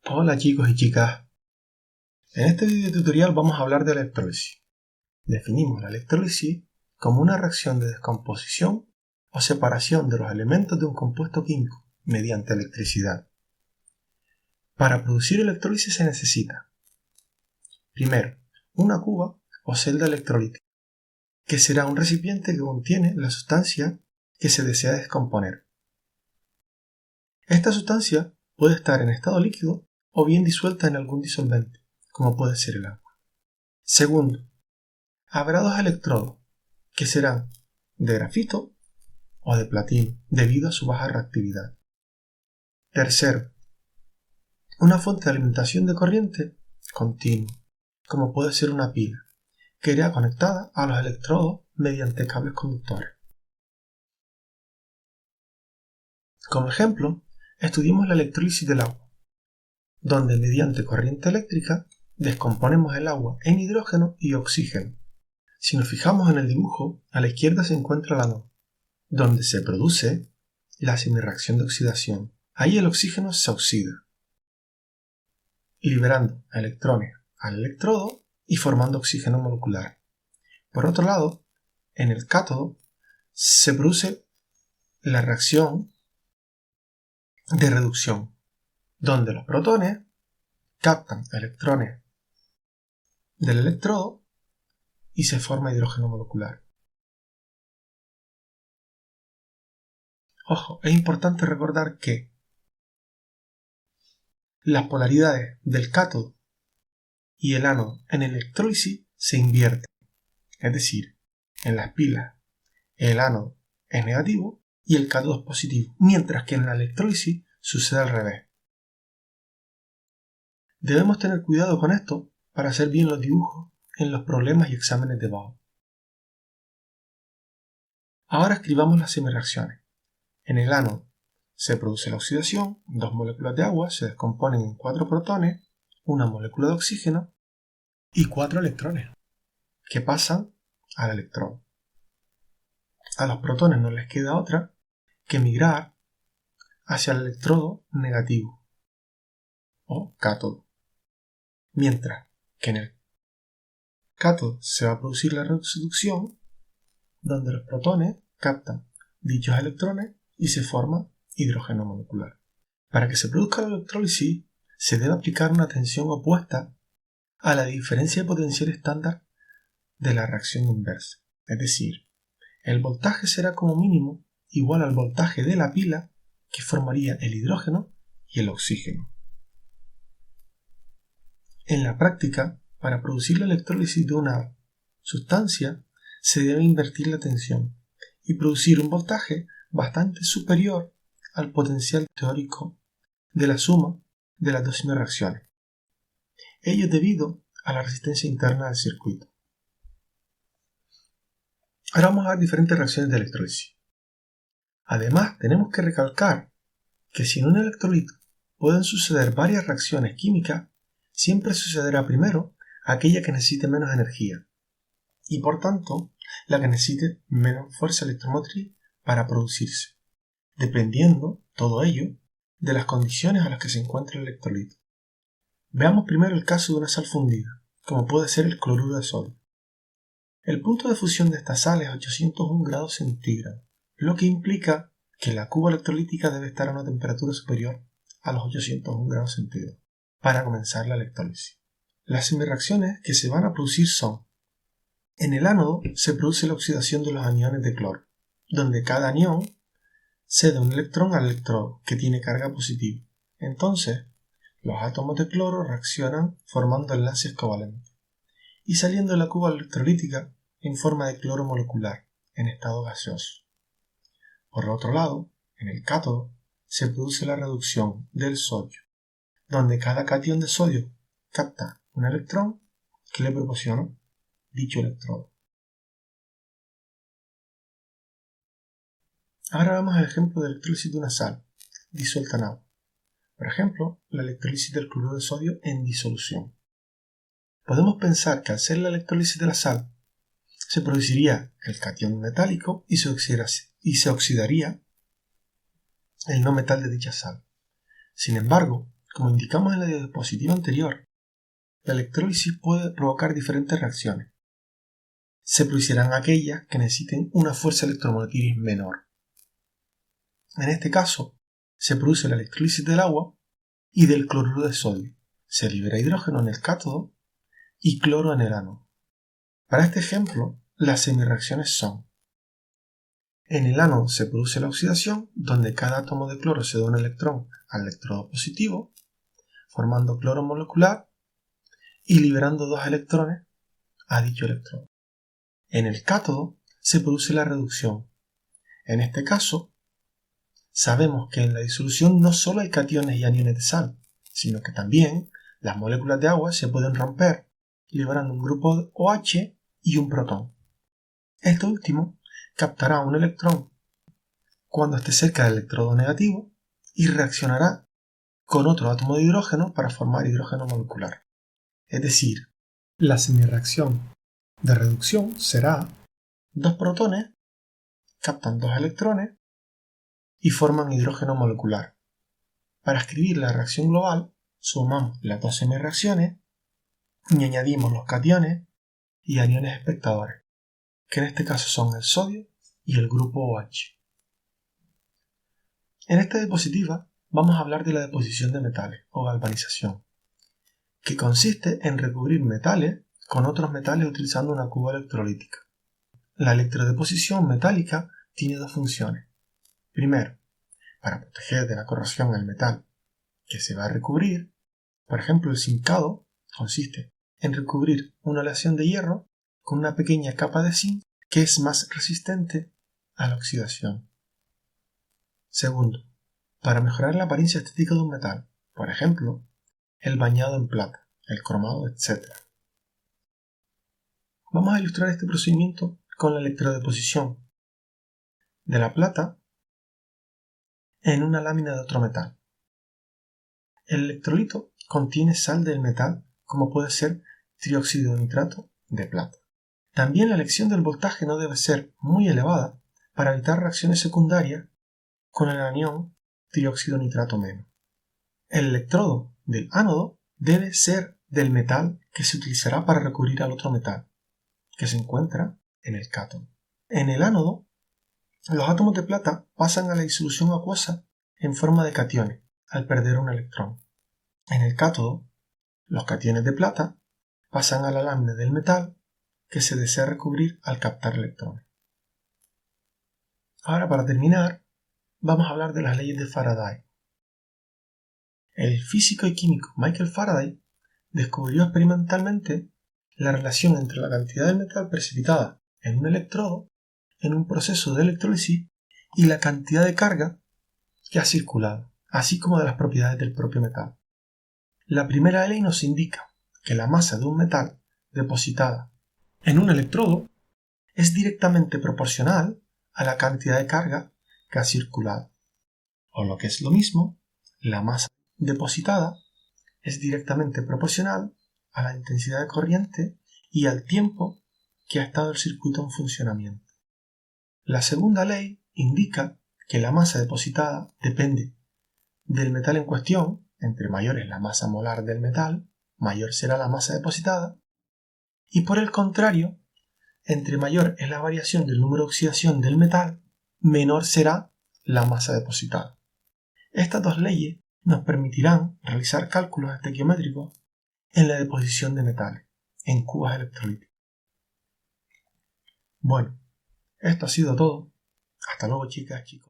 Hola chicos y chicas, en este video tutorial vamos a hablar de electrólisis. Definimos la electrólisis como una reacción de descomposición o separación de los elementos de un compuesto químico mediante electricidad. Para producir electrólisis se necesita, primero, una cuba o celda electrolítica, que será un recipiente que contiene la sustancia que se desea descomponer. Esta sustancia puede estar en estado líquido o bien disuelta en algún disolvente, como puede ser el agua. Segundo, habrá dos electrodos, que serán de grafito o de platino, debido a su baja reactividad. Tercero, una fuente de alimentación de corriente continua, como puede ser una pila, que irá conectada a los electrodos mediante cables conductores. Como ejemplo, estudiemos la electrólisis del agua, donde mediante corriente eléctrica descomponemos el agua en hidrógeno y oxígeno. Si nos fijamos en el dibujo, a la izquierda se encuentra el ánodo, donde se produce la semirreacción de oxidación. Ahí el oxígeno se oxida, liberando electrones al electrodo y formando oxígeno molecular. Por otro lado, en el cátodo se produce la reacción de reducción, donde los protones captan electrones del electrodo y se forma hidrógeno molecular. Ojo, es importante recordar que las polaridades del cátodo y el ánodo en electrólisis se invierten, es decir, en las pilas el ánodo es negativo y el cátodo es positivo, mientras que en la electrólisis sucede al revés. Debemos tener cuidado con esto para hacer bien los dibujos en los problemas y exámenes de Bauer. Ahora escribamos las semirreacciones. En el ánodo se produce la oxidación, dos moléculas de agua se descomponen en 4 protones, una molécula de oxígeno y 4 electrones, que pasan al electrodo. A los protones no les queda otra que migrar hacia el electrodo negativo o cátodo, mientras que en el cátodo se va a producir la reducción, donde los protones captan dichos electrones y se forma hidrógeno molecular. Para que se produzca la electrólisis se debe aplicar una tensión opuesta a la diferencia de potencial estándar de la reacción inversa, es decir, el voltaje será como mínimo igual al voltaje de la pila que formaría el hidrógeno y el oxígeno. En la práctica, para producir la electrólisis de una sustancia se debe invertir la tensión y producir un voltaje bastante superior al potencial teórico de la suma de las dos reacciones. Ello es debido a la resistencia interna del circuito. Ahora vamos a ver diferentes reacciones de electrólisis. Además, tenemos que recalcar que si en un electrolito pueden suceder varias reacciones químicas, siempre sucederá primero aquella que necesite menos energía y por tanto la que necesite menos fuerza electromotriz para producirse, dependiendo todo ello de las condiciones a las que se encuentra el electrolito. Veamos primero el caso de una sal fundida, como puede ser el cloruro de sodio. El punto de fusión de esta sal es 801 grados centígrados, lo que implica que la cuba electrolítica debe estar a una temperatura superior a los 801 grados centígrados para comenzar la electrólisis. Las semirreacciones que se van a producir son: en el ánodo se produce la oxidación de los aniones de cloro, donde cada anión cede un electrón al electrodo que tiene carga positiva. Entonces, los átomos de cloro reaccionan formando enlaces covalentes y saliendo de la cuba electrolítica en forma de cloro molecular en estado gaseoso. Por otro lado, en el cátodo se produce la reducción del sodio, donde cada catión de sodio capta un electrón que le proporciona dicho electrodo. Ahora vemos el ejemplo de electrólisis de una sal disuelta en agua. Por ejemplo, la electrólisis del cloruro de sodio en disolución. Podemos pensar que al ser la electrólisis de la sal, se produciría el catión metálico y se oxidaría el no metal de dicha sal. Sin embargo, como indicamos en la diapositiva anterior, la electrólisis puede provocar diferentes reacciones. Se producirán aquellas que necesiten una fuerza electromotriz menor. En este caso, se produce la electrólisis del agua y del cloruro de sodio. Se libera hidrógeno en el cátodo y cloro en el ánodo. Para este ejemplo, las semirreacciones son: en el ánodo se produce la oxidación, donde cada átomo de cloro se da un electrón al electrodo positivo, formando cloro molecular y liberando 2 electrones a dicho electrodo. En el cátodo se produce la reducción. En este caso, sabemos que en la disolución no solo hay cationes y aniones de sal, sino que también las moléculas de agua se pueden romper, liberando un grupo OH y un protón. Este último captará un electrón cuando esté cerca del electrodo negativo y reaccionará con otro átomo de hidrógeno para formar hidrógeno molecular. Es decir, la semirreacción de reducción será: 2 protones captan 2 electrones y forman hidrógeno molecular. Para escribir la reacción global, sumamos las 2 semirreacciones y añadimos los cationes y aniones espectadores, que en este caso son el sodio y el grupo OH. En esta diapositiva vamos a hablar de la deposición de metales o galvanización, que consiste en recubrir metales con otros metales utilizando una cuba electrolítica. La electrodeposición metálica tiene 2 funciones. Primero, para proteger de la corrosión el metal que se va a recubrir. Por ejemplo, el zincado consiste en recubrir una aleación de hierro con una pequeña capa de zinc que es más resistente a la oxidación. Segundo, para mejorar la apariencia estética de un metal, por ejemplo, el bañado en plata, el cromado, etc. Vamos a ilustrar este procedimiento con la electrodeposición de la plata en una lámina de otro metal. El electrolito contiene sal del metal, como puede ser trióxido de nitrato de plata. También la elección del voltaje no debe ser muy elevada para evitar reacciones secundarias con el anión trióxido nitrato menos. El electrodo del ánodo debe ser del metal que se utilizará para recubrir al otro metal, que se encuentra en el cátodo. En el ánodo, los átomos de plata pasan a la disolución acuosa en forma de cationes al perder un electrón. En el cátodo, los cationes de plata pasan a la lámina del metal que se desea recubrir al captar electrones. Ahora, para terminar, vamos a hablar de las leyes de Faraday. El físico y químico Michael Faraday descubrió experimentalmente la relación entre la cantidad de metal precipitada en un electrodo en un proceso de electrólisis y la cantidad de carga que ha circulado, así como de las propiedades del propio metal. La primera ley nos indica que la masa de un metal depositada en un electrodo es directamente proporcional a la cantidad de carga que ha circulado. O lo que es lo mismo, la masa depositada es directamente proporcional a la intensidad de corriente y al tiempo que ha estado el circuito en funcionamiento. La segunda ley indica que la masa depositada depende del metal en cuestión. Entre mayor es la masa molar del metal, mayor será la masa depositada, y por el contrario, entre mayor es la variación del número de oxidación del metal, menor será la masa depositada. Estas 2 leyes nos permitirán realizar cálculos estequiométricos en la deposición de metales en cubas electrolíticas. Bueno, esto ha sido todo. Hasta luego, chicas, chicos.